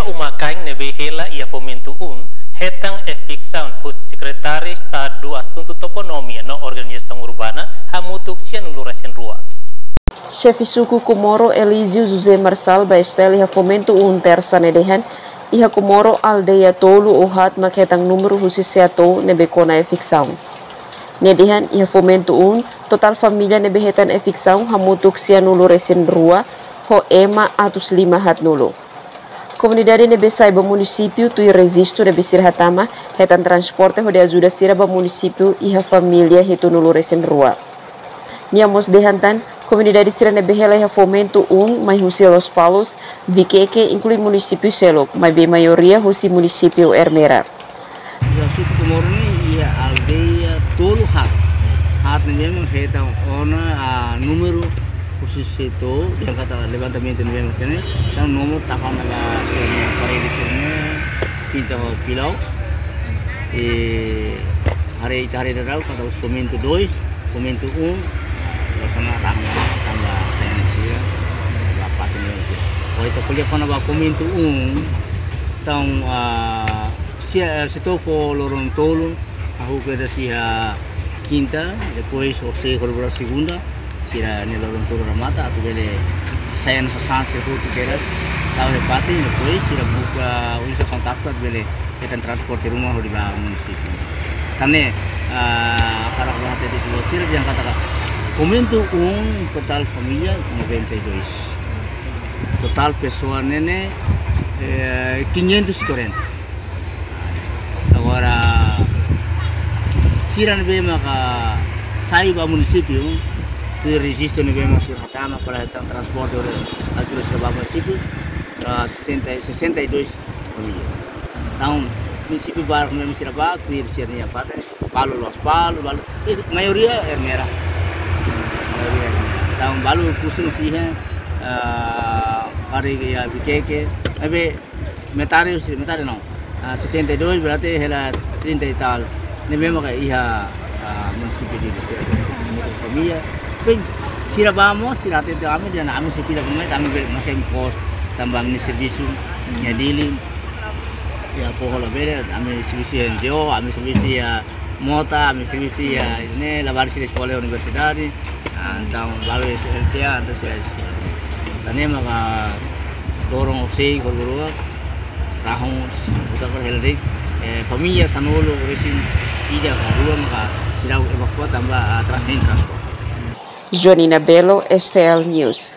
Ia umakaing nebe hela ia fomento hetang efiksaun khusus sekretaris Estado Assunto Toponomia no Organização Urbana hamutuk sianulurasin rua. Chefe suku Komoro Elísio José Marçal Baestel iha fomento terça nedehan iha Komoro aldeia tolu ohat makhetang número khusus seatou nebe kona efiksaun. Nedehan iha fomento total família nebe hetan efiksaun hamutuk sianulurasin rua ho ema atus 5 hat nulo. Comunidade nebe saiba município tui registro nebe sirhatama hetan transporte ho de ajuda siraba município iha família hetu nulurasin rua. Niamos dehantan comunidade sira nebe hela iha fomento mai husi Los Palos, Viqueque inclui município Selok, mas bem maioria husi município Ermera. Iha suku Komoro ni iha aldeia tolu hat nebe hetan ona número khusus itu yang kata levantamento nebe masene dan nomor tahun naga paredisnya pinta pilau hari darau kata komento 2 komento 1 sana tangga saya sia dapat ini oh itu kuliah kona ba komento 1 tang situ po lorong tolu aku keda sia quinta depois o colaboração segunda sira ni lorong tolu ramata atau bele saya nasa sanse tuh keras tahu lepati depois sira buka usaha kontak atau bele kita transporte rumah di bawah município tane para orang tadi di sira yang katakan komento total família 92 total pessoa nene 540 agora sira nebe maka saiba município de registro nebe masih hatama para transporte oleh aturas ke bawah município 62 família tahun município baru mesmo siraba kuir sirnya pada Palu Los Palu Palu maioria Ermera tahun baru pusing sih hari ya Viqueque tapi metade no 62 berarti hela 30 e tal ini memang kayak iha município di família bem sira vamos sira te kami dia na kami sepila kami masih pos tambang ni serviço nyadili ya pohola bere kami serviço NGO kami serviço mota kami serviço ini lavar di sekolah universitas então lalu SLTA antas ya tani maka dorong osei korgorua rahong utak helrik família sanolo resin ida karua maka sirau evakuat tambah transport. Joanina Belo, STL News.